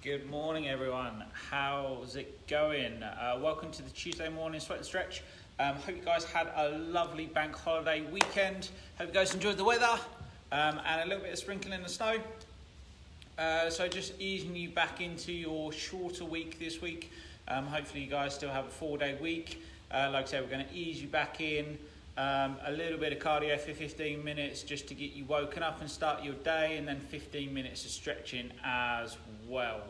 Good morning everyone, how's it going? Welcome to the Tuesday morning sweat and stretch. Hope you guys had a lovely bank holiday weekend. Hope you guys enjoyed the weather and a little bit of sprinkling of snow. So just easing you back into your shorter week this week. Hopefully you guys still have a 4-day week. Like I said, we're going to ease you back in. A little bit of cardio for 15 minutes just to get you woken up and start your day, and then 15 minutes of stretching as well.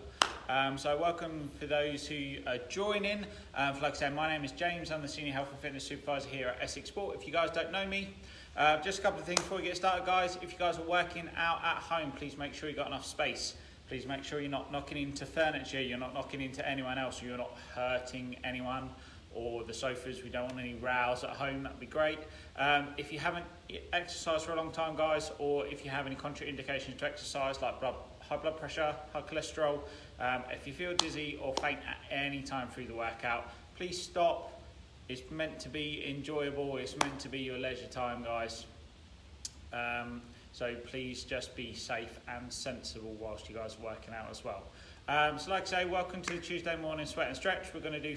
So welcome for those who are joining. Like I said, my name is James. I'm the Senior Health and Fitness Supervisor here at Essex Sport. If you guys don't know me, just a couple of things before we get started, guys. If you guys are working out at home, please make sure you've got enough space. Please make sure you're not knocking into furniture, you're not knocking into anyone else, you're not hurting anyone or the sofas. We don't want any rows at home, that'd be great. If you haven't exercised for a long time, guys, or if you have any contraindications to exercise, like high blood pressure, high cholesterol, if you feel dizzy or faint at any time through the workout, please stop. It's meant to be enjoyable, it's meant to be your leisure time, guys. So please just be safe and sensible whilst you guys are working out as well. So like I say, welcome to the Tuesday morning sweat and stretch. We're going to do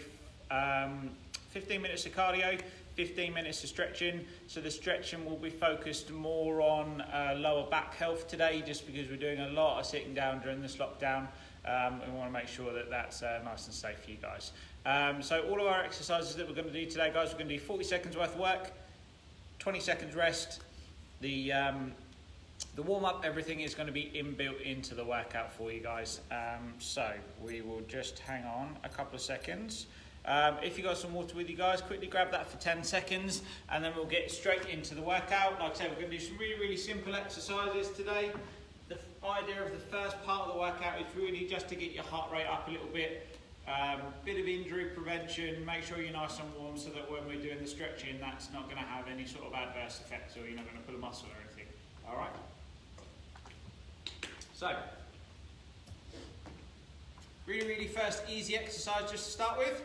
15 minutes of cardio, 15 minutes of stretching. So the stretching will be focused more on lower back health today, just because we're doing a lot of sitting down during this lockdown. We want to make sure that that's nice and safe for you guys. So all of our exercises that we're going to do today, guys, we're going to do 40 seconds worth of work, 20 seconds rest. The warm-up, everything is going to be inbuilt into the workout for you guys. So we will just hang on a couple of seconds. If you got some water with you guys, quickly grab that for 10 seconds and then we'll get straight into the workout. Like I said, we're going to do some really simple exercises today. The idea of the first part of the workout is really just to get your heart rate up a little bit. Bit of injury prevention, make sure you're nice and warm so that when we're doing the stretching, that's not going to have any sort of adverse effects, or you're not going to pull a muscle or anything. Alright? So, really first easy exercise just to start with.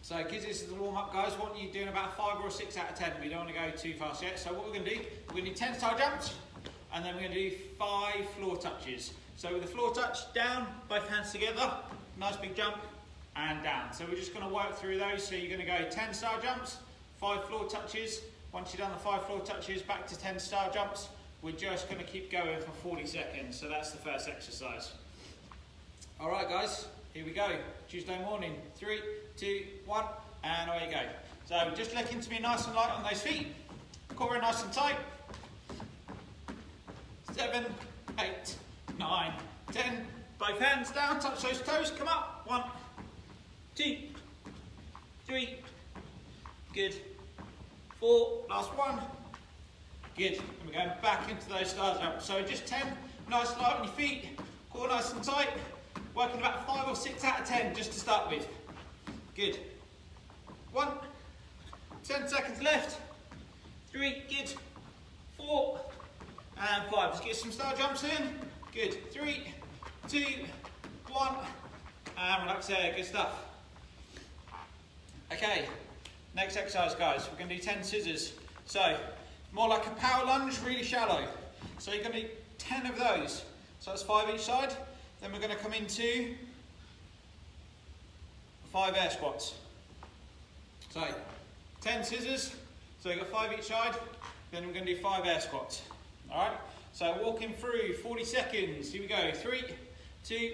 So because this is the warm-up, guys, I want you doing about 5 or 6 out of 10. We don't want to go too fast yet. So what we're going to do, we're going to do 10 star jumps, and then we're going to do 5 floor touches. So with the floor touch, down, both hands together, nice big jump, and down. So we're just going to work through those. So you're going to go 10 star jumps, 5 floor touches. Once you've done the 5 floor touches, back to 10 star jumps. We're just going to keep going for 40 seconds. So that's the first exercise. All right, guys, here we go. Tuesday morning, 3, 2, 1, and away you go. So just looking to be nice and light on those feet. Core in nice and tight. 7, 8, 9, 10. Both hands down, touch those toes, come up. 1, 2, 3. Good. 4, last one. Good. And we're going back into those star jumps. So just 10, nice and light on your feet. Core nice and tight. Working about 5 or 6 out of 10 just to start with. Good. 1, 10 seconds left. 3, good. 4, and 5. Let's get some star jumps in. Good. 3, 2, 1, and relax there. Good stuff. Okay, next exercise, guys. We're going to do 10 scissors. So, more like a power lunge, really shallow. So you're going to do 10 of those. So that's 5 each side. Then we're going to come into 5 air squats. So 10 scissors, so you've got 5 each side, then we're going to do 5 air squats. Alright, so walking through 40 seconds, here we go, 3, 2,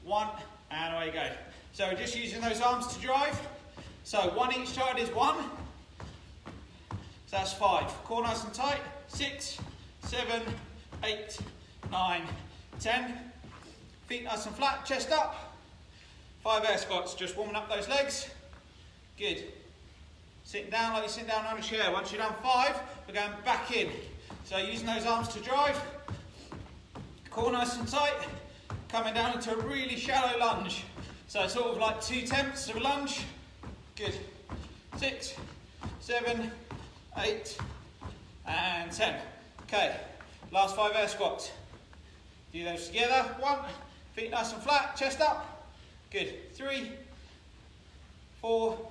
1, and away you go. So we're just using those arms to drive. So 1 each side is 1, so that's 5. Core nice and tight, 6, 7, 8, 9, 10. Feet nice and flat, chest up. 5 air squats, just warming up those legs. Good. Sitting down like you're sitting down on a chair. Once you're done 5, we're going back in. So using those arms to drive. Core nice and tight. Coming down into a really shallow lunge. So sort of like 2 tenths of a lunge. Good. 6, 7, 8, and 10. Okay, last 5 air squats. Do those together. 1. Feet nice and flat, chest up. Good. 3, 4,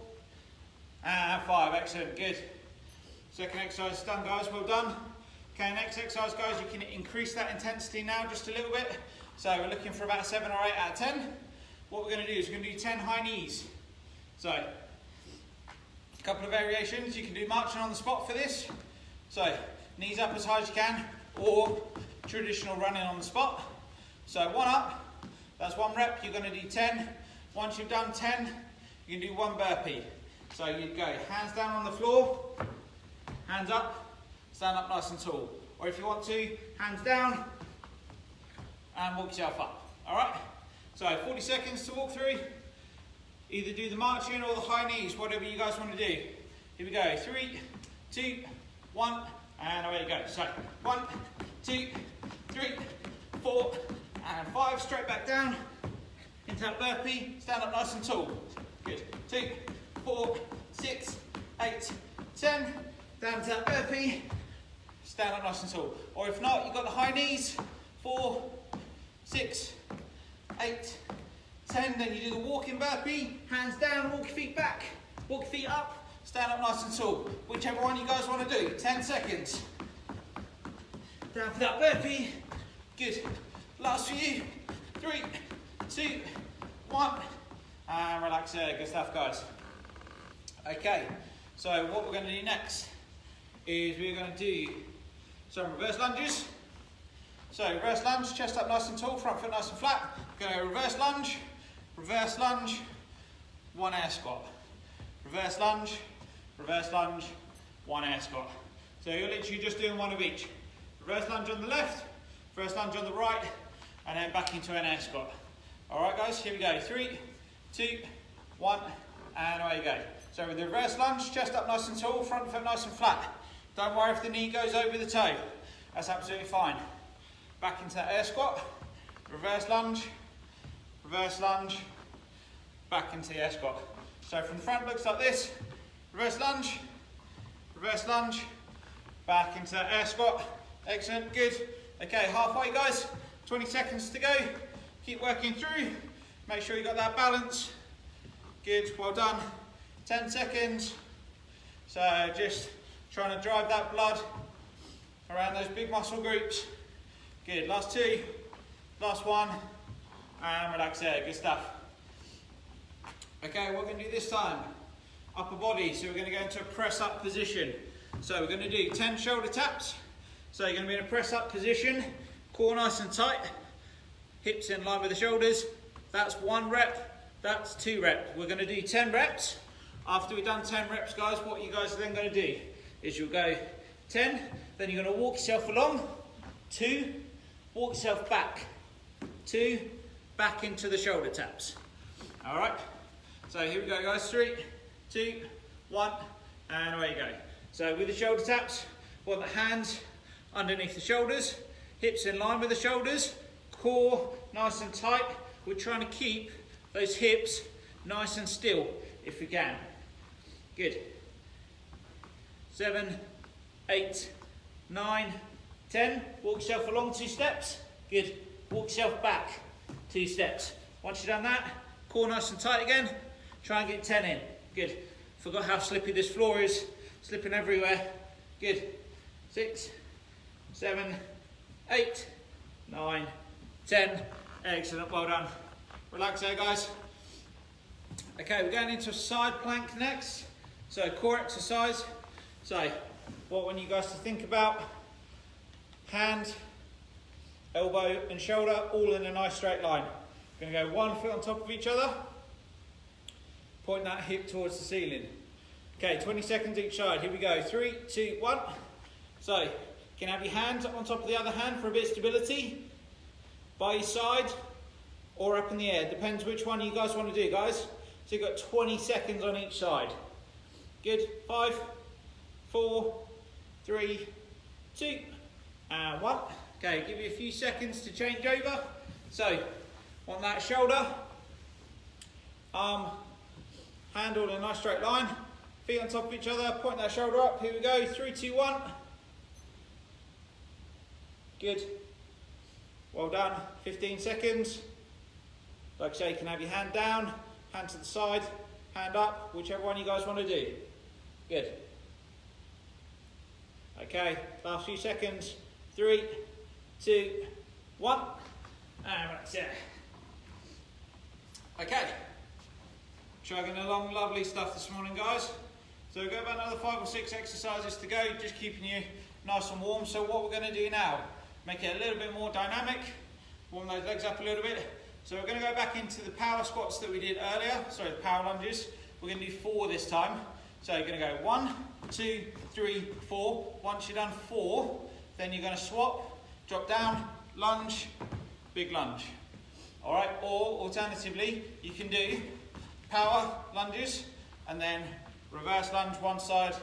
and 5. Excellent. Good. Second exercise is done, guys. Well done. Okay, next exercise, guys, you can increase that intensity now just a little bit. So we're looking for about 7 or 8 out of 10. What we're going to do is we're going to do 10 high knees. So, a couple of variations. You can do marching on the spot for this. So, knees up as high as you can, or traditional running on the spot. So, 1 up, that's 1 rep, you're going to do 10. Once you've done 10, you can do 1 burpee. So, you go hands down on the floor, hands up, stand up nice and tall. Or if you want to, hands down, and walk yourself up. Alright? So 40 seconds to walk through. Either do the marching or the high knees, whatever you guys want to do. Here we go. 3, 2, 1, and away you go. So 1, 2, 3, 4, and 5. Straight back down. Into that burpee. Stand up nice and tall. Good. 2, 4, 6, 8, 10. Down to that burpee. Stand up nice and tall. Or if not, you've got the high knees. 4, 6, 8, 10, then you do the walking burpee, hands down, walk your feet back, walk your feet up, stand up nice and tall. Whichever one you guys want to do, 10 seconds. Down for that burpee, good. Last for you, 3, 2, 1, and relax there, good stuff guys. Okay, so what we're going to do next is we're going to do some reverse lunges. So reverse lunge, chest up nice and tall, front foot nice and flat. Go reverse lunge, 1 air squat. Reverse lunge, 1 air squat. So you're literally just doing 1 of each. Reverse lunge on the left, reverse lunge on the right, and then back into an air squat. Alright guys, here we go. 3, 2, 1, and away you go. So with the reverse lunge, chest up nice and tall, front foot nice and flat. Don't worry if the knee goes over the toe. That's absolutely fine. Back into that air squat, reverse lunge, back into the air squat. So from the front looks like this, reverse lunge, back into that air squat. Excellent, good. Okay, halfway guys, 20 seconds to go. Keep working through, make sure you got that balance. Good, well done. 10 seconds. So just trying to drive that blood around those big muscle groups. Good, last 2, last 1, and relax there, good stuff. Okay, what we're going to do this time, upper body, so we're going to go into a press up position. So we're going to do 10 shoulder taps. So you're going to be in a press up position, core nice and tight, hips in line with the shoulders. That's 1 rep, that's 2 reps. We're going to do 10 reps. After we've done 10 reps, guys, what you guys are then going to do is you'll go 10, then you're going to walk yourself along, 2, walk yourself back, 2, back into the shoulder taps. All right, so here we go guys, 3, 2, 1, and away you go. So with the shoulder taps, we want the hands underneath the shoulders, hips in line with the shoulders, core nice and tight. We're trying to keep those hips nice and still if we can. Good. 7, 8, 9, 10. Walk yourself along 2 steps. Good. Walk yourself back 2 steps. Once you've done that, core nice and tight again. Try and get 10 in. Good. Forgot how slippy this floor is. Slipping everywhere. Good. 6, 7, 8, 9, 10. Excellent. Well done. Relax there, guys. Okay, we're going into a side plank next. So core exercise. So what I want you guys to think about, hand, elbow and shoulder all in a nice straight line. We're going to go 1 foot on top of each other, point that hip towards the ceiling. Okay, 20 seconds each side. Here we go. 3, 2, 1. So you can have your hand on top of the other hand for a bit of stability, by your side or up in the air. Depends which one you guys want to do, guys. So you've got 20 seconds on each side. Good. 5, 4, 3, 2, and 1. Okay, give you a few seconds to change over. So, on that shoulder, arm, hand all in a nice straight line, feet on top of each other, point that shoulder up. Here we go. 3, 2, 1. Good. Well done. 15 seconds. Like I say, you can have your hand down, hand to the side, hand up, whichever one you guys want to do. Good. Okay, last few seconds. 3, 2, 1. And relax there. Okay, chugging along, lovely stuff this morning, guys. So we've got about another 5 or 6 exercises to go, just keeping you nice and warm. So what we're going to do now, make it a little bit more dynamic, warm those legs up a little bit. So we're going to go back into the power squats that we did earlier, sorry, the power lunges. We're going to do 4 this time. So you're going to go 1, 2, 3, 4. Once you've done 4, then you're going to swap, drop down, lunge, big lunge. All right, or alternatively, you can do power lunges and then reverse lunge one side,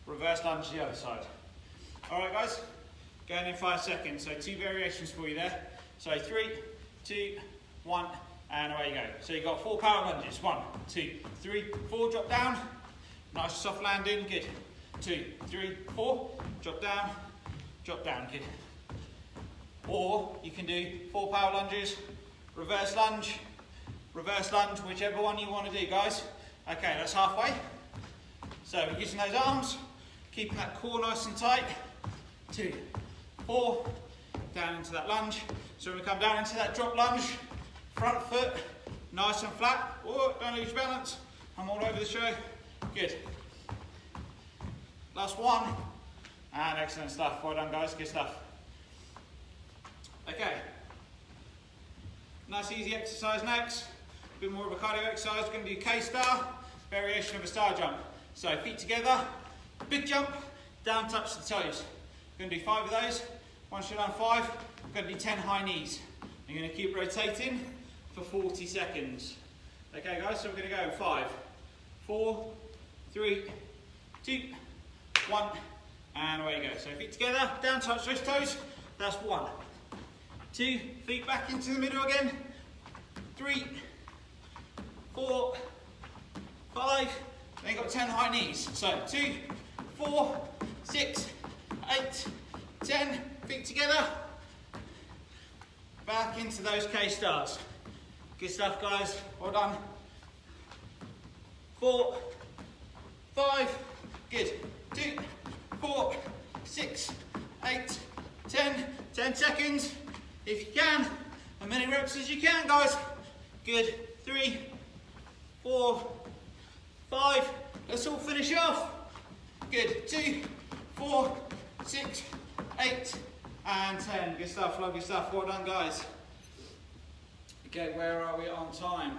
reverse lunge the other side. All right, guys, going in 5 seconds. So 2 variations for you there. So 3, 2, 1, and away you go. So you've got 4 power lunges. 1, 2, 3, 4, drop down. Nice soft landing, good. 2, 3, 4, drop down, good. Or you can do 4 power lunges, reverse lunge, whichever one you want to do, guys. Okay, that's halfway. So we're using those arms, keeping that core nice and tight. 2, 4, down into that lunge. So when we come down into that drop lunge, front foot, nice and flat. Oh, don't lose your balance. I'm all over the show. Good. Last one. And excellent stuff. Well done, guys. Good stuff. Okay. Nice easy exercise next. A bit more of a cardio exercise. We're going to do K-star, variation of a star jump. So feet together, big jump, down touch the toes. We're going to do 5 of those. Once you've done 5, we're going to do 10 high knees. You're going to keep rotating for 40 seconds. Okay, guys, so we're going to go in 5, 4, 3, 2, 1, and away you go. So feet together, down touch those toes. That's 1. 2, feet back into the middle again. 3, 4, 5. Then you've got 10 high knees. So 2, 4, 6, 8, 10. Feet together. Back into those K-stars. Good stuff, guys. Well done. 4, 5. Good. 2, 4, 6, 8, 10. 10 seconds. If you can. As many reps as you can, guys. Good. 3, 4, 5. Let's all finish off. Good. 2, 4, 6, 8, and 10. Good stuff. Lovely stuff. Well done, guys. Okay, where are we on time?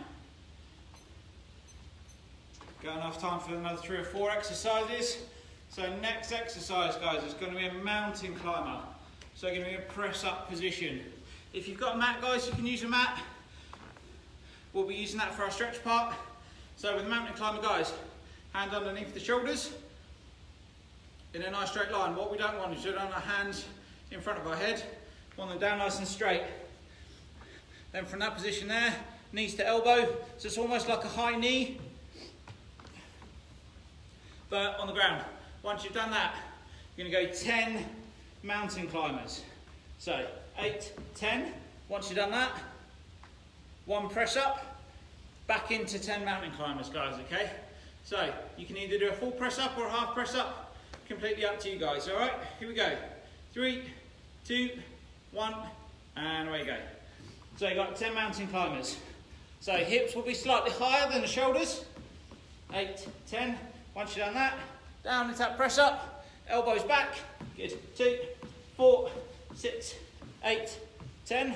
Got enough time for another 3 or 4 exercises. So next exercise, guys, is going to be a mountain climber. So going to be a press up position. If you've got a mat, guys, you can use a mat. We'll be using that for our stretch part. So with the mountain climber, guys, hand underneath the shoulders in a nice straight line. What we don't want is to run our hands in front of our head. We want them down nice and straight. Then from that position there, knees to elbow. So it's almost like a high knee, but on the ground. Once you've done that, you're going to go 10 mountain climbers. So 8, 10. Once you've done that, 1 press up, back into 10 mountain climbers, guys, okay? So you can either do a full press up or a half press up, completely up to you guys, all right? Here we go. 3, 2, 1, and away you go. So you've got 10 mountain climbers. So hips will be slightly higher than the shoulders. 8, 10. Once you've done that, down into that press up, elbows back. Good. 2, 4, 6, 8, 10.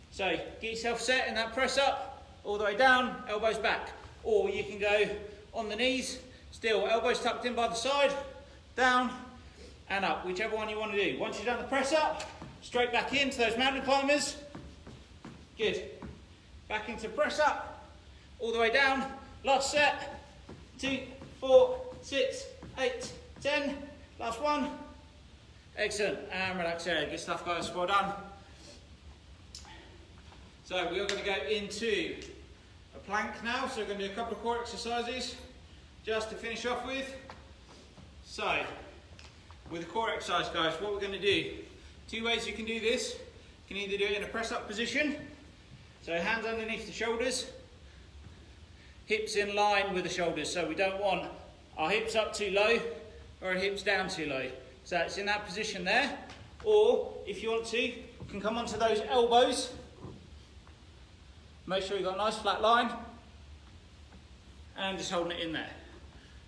So get yourself set in that press up, all the way down, elbows back. Or you can go on the knees, still elbows tucked in by the side, down and up, whichever one you want to do. Once you've done the press up, straight back into those mountain climbers. Good. Back into press up, all the way down. Last set. 2, 4, 6, 8, 10. Last one. Excellent. And relax there. Good stuff, guys. Well done. So we are going to go into a plank now. So we're going to do a couple of core exercises just to finish off with. So with the core exercise, guys, what we're going to do. 2 ways you can do this. You can either do it in a press up position. So hands underneath the shoulders, hips in line with the shoulders. So we don't want our hips up too low or our hips down too low. So it's in that position there. Or if you want to, you can come onto those elbows Make sure you've got a nice flat line. And just holding it in there.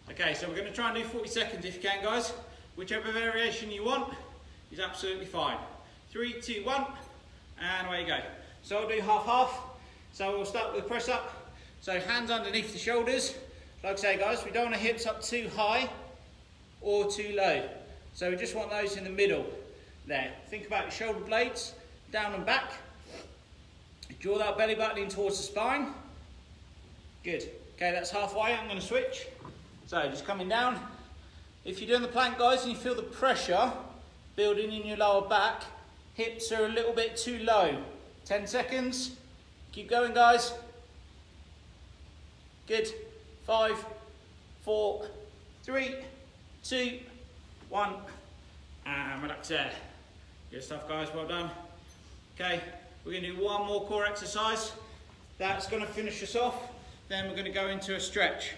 Okay, so we're going to try and do 40 seconds if you can, guys. Whichever variation you want is absolutely fine. 3, 2, 1, and away you go. So I'll do half-half. So we'll start with press up. So hands underneath the shoulders. Like I say, guys, we don't want the hips up too high or too low. So we just want those in the middle there. Think about your shoulder blades, down and back. Draw that belly button in towards the spine. Good. Okay, that's halfway. I'm going to switch. So just coming down. If you're doing the plank, guys, and you feel the pressure building in your lower back, hips are a little bit too low. 10 seconds. Keep going, guys. Good. 5, 4, 3, 2, 1. And relax there. Good stuff, guys. Well done. Okay, we're going to do one more core exercise. That's going to finish us off. Then we're going to go into a stretch.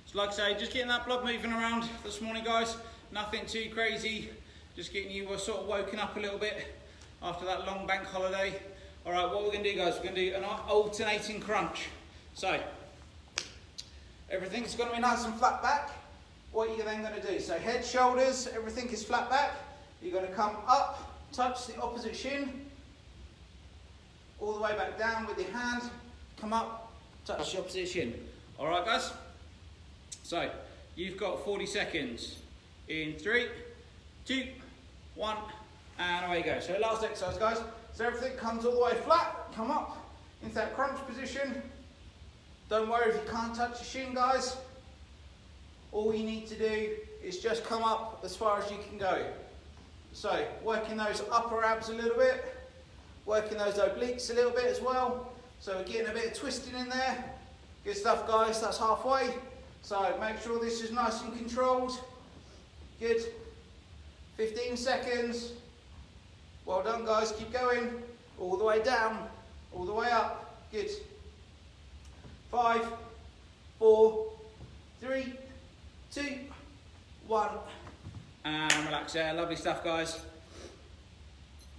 So like I say, just getting that blood moving around this morning, guys. Nothing too crazy. Just getting you sort of woken up a little bit after that long bank holiday. All right, what we're going to do, guys, we're going to do an alternating crunch. So everything's going to be nice and flat back. What you're then going to do, so head, shoulders, everything is flat back. You're going to come up, touch the opposite shin, all the way back down with your hand, come up, touch the opposite shin. All right, guys? So you've got 40 seconds. In 3, 2, 1, and away you go. So last exercise, guys. So everything comes all the way flat, come up into that crunch position. Don't worry if you can't touch your shin, guys. All you need to do is just come up as far as you can go. So working those upper abs a little bit, working those obliques a little bit as well. So we're getting a bit of twisting in there. Good stuff, guys, that's halfway. So make sure this is nice and controlled. Good. 15 seconds. Well done, guys, keep going. All the way down, all the way up. Good. 5, 4, 3, 2, 1. And relax there. Lovely stuff, guys.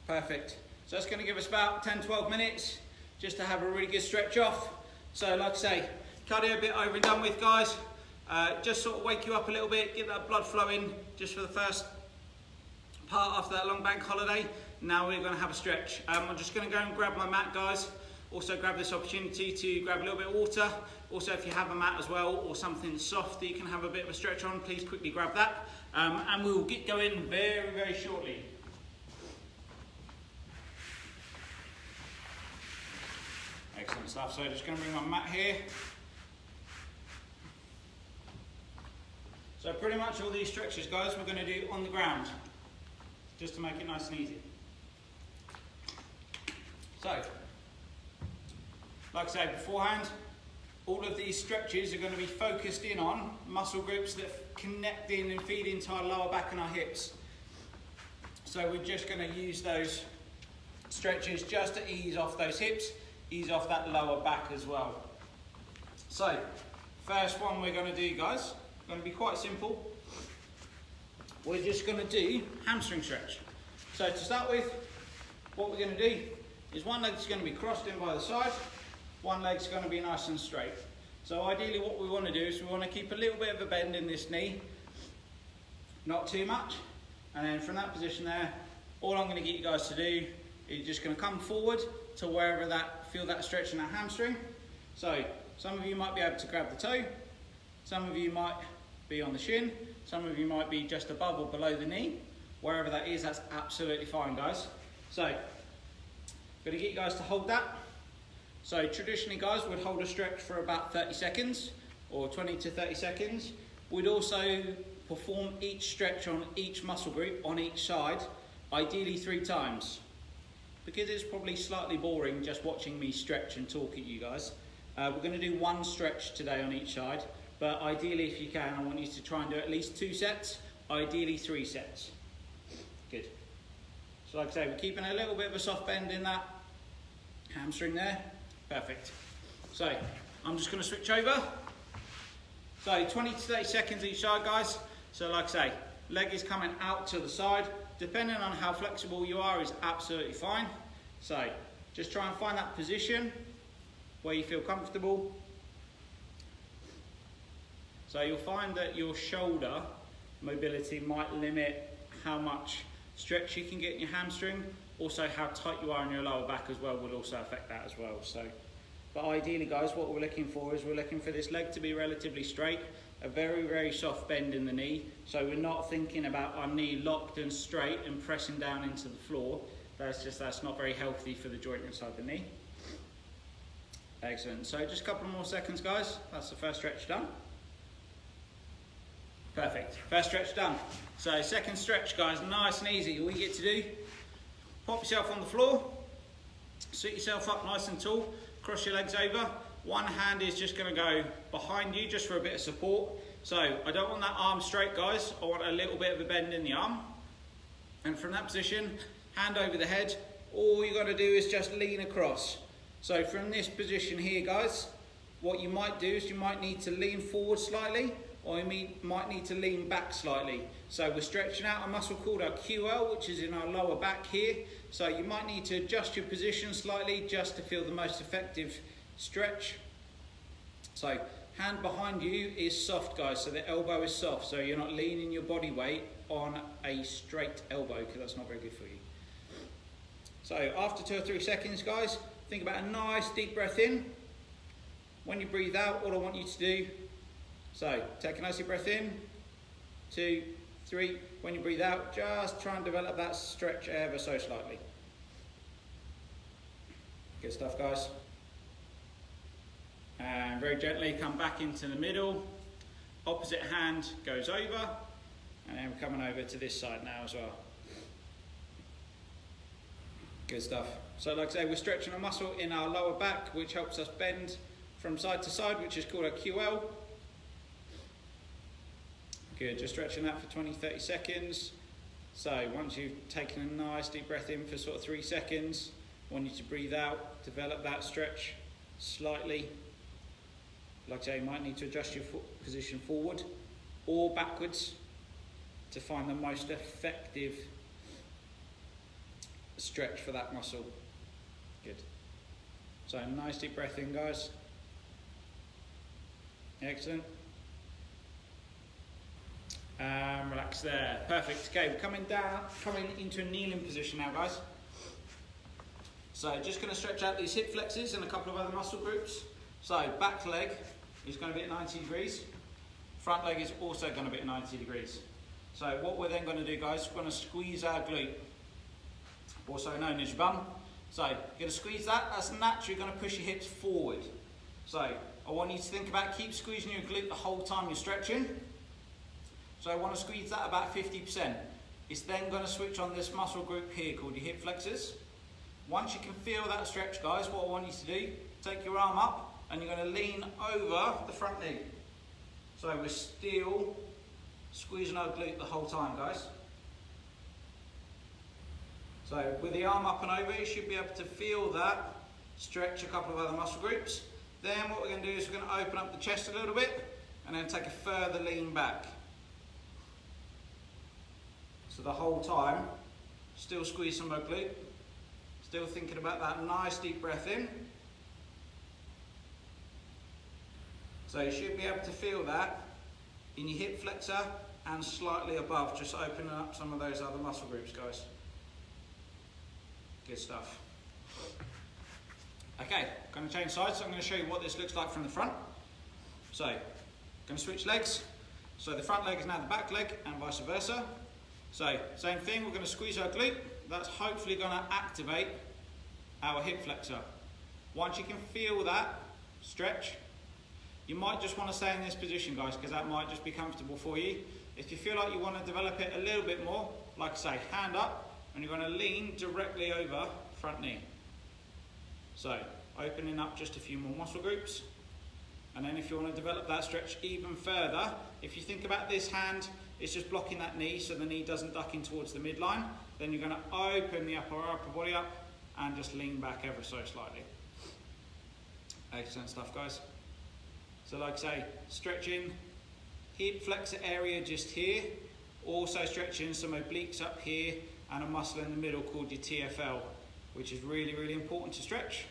Perfect. So that's going to give us about 10-12 minutes just to have a really good stretch off. So like I say, cardio a bit over and done with, guys. Just sort of wake you up a little bit, get that blood flowing just for the first part after that long bank holiday. Now we're going to have a stretch. I'm just going to go and grab my mat, guys. Also grab this opportunity to grab a little bit of water. Also, if you have a mat as well or something soft that you can have a bit of a stretch on, please quickly grab that. And we will get going very, very shortly. Excellent stuff. So just going to bring my mat here. So pretty much all these stretches, guys, we're going to do on the ground, just to make it nice and easy. So, like I said beforehand, all of these stretches are going to be focused in on muscle groups that connect in and feed into our lower back and our hips. So we're just going to use those stretches just to ease off those hips, ease off that lower back as well. So, first one we're going to do, guys, going to be quite simple. We're just going to do hamstring stretch. So to start with, what we're going to do is one leg's going to be crossed in by the side, one leg's going to be nice and straight. So ideally what we want to do is we want to keep a little bit of a bend in this knee, not too much, and then from that position there, all I'm going to get you guys to do is just going to come forward to wherever feel that stretch in that hamstring. So some of you might be able to grab the toe, some of you might be on the shin, some of you might be just above or below the knee. Wherever that is, that's absolutely fine, guys. So, I'm going to get you guys to hold that. So traditionally, guys, we'd hold a stretch for about 30 seconds or 20 to 30 seconds. We'd also perform each stretch on each muscle group on each side, ideally 3 times. Because it's probably slightly boring just watching me stretch and talk at you guys. We're going to do 1 stretch today on each side. But ideally, if you can, I want you to try and do at least 2 sets, ideally 3 sets. Good. So like I say, we're keeping a little bit of a soft bend in that hamstring there. Perfect. So I'm just going to switch over. So 20 to 30 seconds each side, guys. So like I say, leg is coming out to the side. Depending on how flexible you are is absolutely fine. So Just try and find that position where you feel comfortable. So you'll find that your shoulder mobility might limit how much stretch you can get in your hamstring. Also how tight you are in your lower back as well will also affect that as well. So, but ideally guys, what we're looking for is we're looking for this leg to be relatively straight, a very, very soft bend in the knee. So we're not thinking about our knee locked and straight and pressing down into the floor. That's not very healthy for the joint inside the knee. Excellent. So just a couple more seconds guys. That's the first stretch done. Perfect. First stretch done. So second stretch guys, nice and easy. All you get to do, pop yourself on the floor, sit yourself up nice and tall, cross your legs over. One hand is just going to go behind you just for a bit of support. So I don't want that arm straight guys, I want a little bit of a bend in the arm. And from that position, hand over the head, all you got to do is just lean across. So from this position here guys, what you might do is you might need to lean forward slightly, or you might need to lean back slightly. So we're stretching out a muscle called our QL, which is in our lower back here. So you might need to adjust your position slightly just to feel the most effective stretch. So hand behind you is soft guys, so the elbow is soft, so you're not leaning your body weight on a straight elbow because that's not very good for you. So after 2 or 3 seconds guys, think about a nice deep breath in. When you breathe out, all I want you to do, so take a nice deep breath in, 2, 3, when you breathe out, just try and develop that stretch ever so slightly. Good stuff guys. And very gently come back into the middle, opposite hand goes over, and then we're coming over to this side now as well. Good stuff. So like I say, we're stretching a muscle in our lower back which helps us bend from side to side, which is called a QL. Good, just stretching that for 20-30 seconds. So once you've taken a nice deep breath in for sort of 3 seconds, I want you to breathe out, develop that stretch slightly. Like I say, you might need to adjust your position forward or backwards to find the most effective stretch for that muscle. Good. So nice deep breath in guys. Excellent. Relax there. Perfect. Okay, we're coming into a kneeling position now guys. So just going to stretch out these hip flexors and a couple of other muscle groups. So back leg is going to be at 90 degrees. Front leg is also going to be at 90 degrees. So what we're then going to do guys, we're going to squeeze our glute, also known as your bum. So you're going to squeeze that, that's naturally going to push your hips forward. So I want you to think about keep squeezing your glute the whole time you're stretching. So I want to squeeze that about 50%. It's then going to switch on this muscle group here called your hip flexors. Once you can feel that stretch guys, what I want you to do, take your arm up and you're going to lean over the front knee. So we're still squeezing our glute the whole time guys. So with the arm up and over, you should be able to feel that, stretch a couple of other muscle groups. Then what we're going to do is we're going to open up the chest a little bit and then take a further lean back. So the whole time, still squeezing my glute, still thinking about that nice deep breath in. So you should be able to feel that in your hip flexor and slightly above, just opening up some of those other muscle groups, guys. Good stuff. Okay, going to change sides, so I'm going to show you what this looks like from the front. So, going to switch legs. So the front leg is now the back leg and vice versa. So, same thing, we're going to squeeze our glute. That's hopefully going to activate our hip flexor. Once you can feel that stretch, you might just want to stay in this position, guys, because that might just be comfortable for you. If you feel like you want to develop it a little bit more, like I say, hand up, and you're going to lean directly over front knee. So, opening up just a few more muscle groups. And then if you want to develop that stretch even further, if you think about this hand, it's just blocking that knee so the knee doesn't duck in towards the midline. Then you're going to open the upper body up and just lean back ever so slightly. Excellent stuff, guys. So like I say, stretching hip flexor area just here. Also stretching some obliques up here and a muscle in the middle called your TFL. which is really, really important to stretch.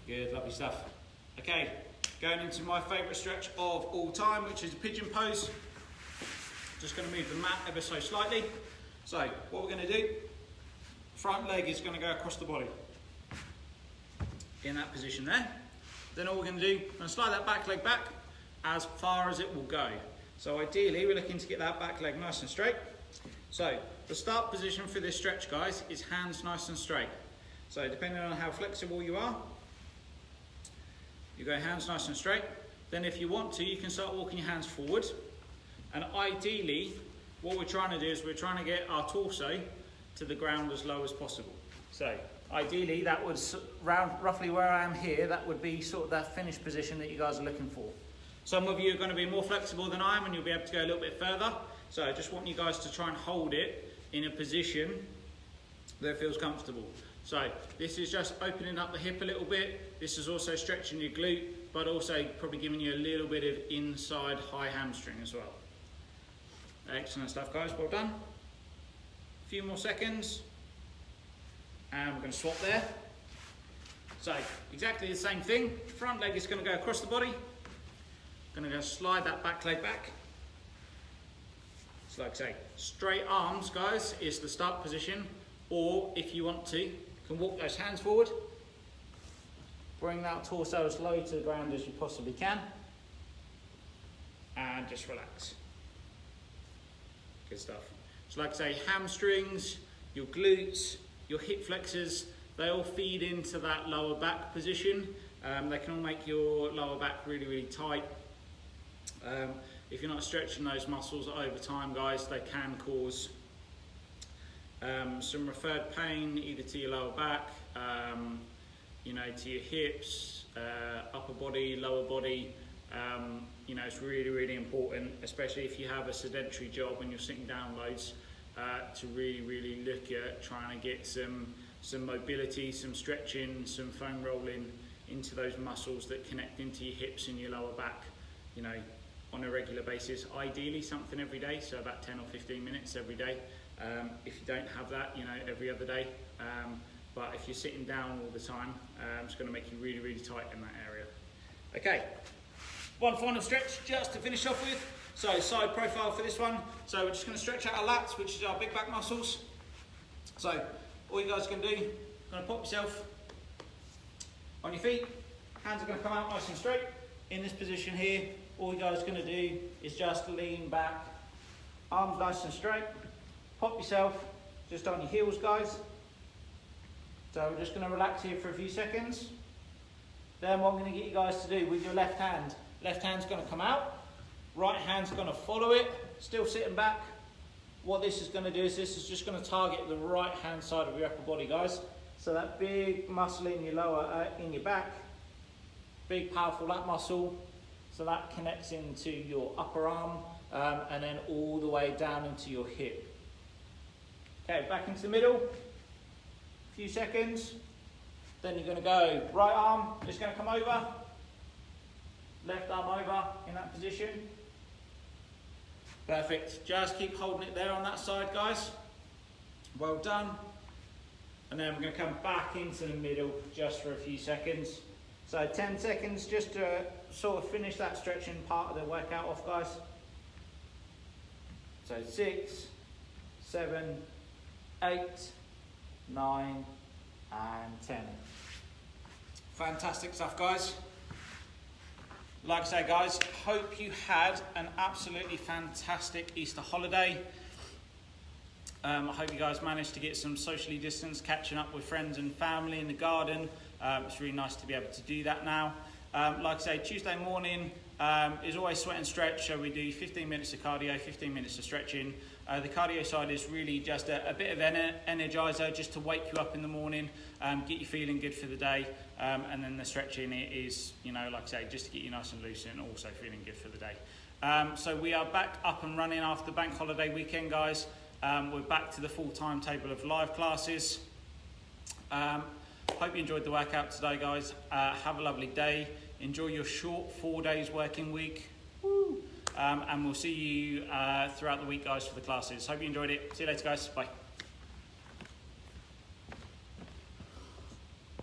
Good, lovely stuff. Okay, going into my favourite stretch of all time, which is a pigeon pose. Just going to move the mat ever so slightly. So what we're going to do, front leg is going to go across the body in that position there. Then all we're going to do, I'm going to slide that back leg back as far as it will go. So ideally we're looking to get that back leg nice and straight. So the start position for this stretch, guys, is hands nice and straight. So depending on how flexible you are, you go hands nice and straight. Then if you want to, you can start walking your hands forward. And ideally, what we're trying to do is we're trying to get our torso to the ground as low as possible. So ideally, that would round roughly where I am here, that would be sort of that finished position that you guys are looking for. Some of you are going to be more flexible than I am and you'll be able to go a little bit further. So I just want you guys to try and hold it in a position that feels comfortable. So this is just opening up the hip a little bit. This is also stretching your glute, but also probably giving you a little bit of inside high hamstring as well. Excellent stuff, guys, well done. A few more seconds. And we're going to swap there. So exactly the same thing. Front leg is going to go across the body. Going to go slide that back leg back. So like I say, straight arms, guys, is the start position. Or if you want to, you can walk those hands forward. Bring that torso as low to the ground as you possibly can. And just relax. Good stuff. So like I say, hamstrings, your glutes, your hip flexors, they all feed into that lower back position. They can all make your lower back really, really tight. If you're not stretching those muscles over time, guys, they can cause some referred pain either to your lower back, you know, to your hips, upper body, lower body. You know, it's really, really important, especially if you have a sedentary job and you're sitting down loads, to really, really look at trying to get some mobility, some stretching, some foam rolling into those muscles that connect into your hips and your lower back, you know, on a regular basis. Ideally something every day, so about 10 or 15 minutes every day. If you don't have that, you know, every other day. But if you're sitting down all the time, it's going to make you really, really tight in that area. Okay, one final stretch just to finish off with. So side profile for this one. So we're just going to stretch out our lats, which is our big back muscles. So all you guys can do, you're going to pop yourself on your feet. Hands are going to come out nice and straight. In this position here, all you guys are going to do is just lean back, arms nice and straight. Pop yourself just on your heels, guys. So we're just going to relax here for a few seconds. Then what I'm going to get you guys to do with your left hand's going to come out. Right hand's going to follow it, still sitting back. What this is going to do is this is just going to target the right hand side of your upper body, guys. So that big muscle in your in your back, big powerful lat muscle. So that connects into your upper arm and then all the way down into your hip. Okay, back into the middle. A few seconds. Then you're going to go right arm, just going to come over. Left arm over in that position. Perfect. Just keep holding it there on that side, guys. Well done. And then we're going to come back into the middle just for a few seconds. So 10 seconds just to sort of finish that stretching part of the workout off, guys. So 6, 7, 8, 9, and 10. Fantastic stuff, guys. Like I say, guys, hope you had an absolutely fantastic Easter holiday. I hope you guys managed to get some socially distanced, catching up with friends and family in the garden. It's really nice to be able to do that now. Like I say, Tuesday morning is always sweat and stretch, so we do 15 minutes of cardio, 15 minutes of stretching. The cardio side is really just a bit of energizer just to wake you up in the morning, get you feeling good for the day, and then the stretching is, you know, like I say, just to get you nice and loose and also feeling good for the day. So we are back up and running after the bank holiday weekend, guys. We're back to the full timetable of live classes. Hope you enjoyed the workout today, guys. Have a lovely day. Enjoy your short 4 days working week. Woo. And we'll see you throughout the week, guys, for the classes. Hope you enjoyed it. See you later, guys. Bye.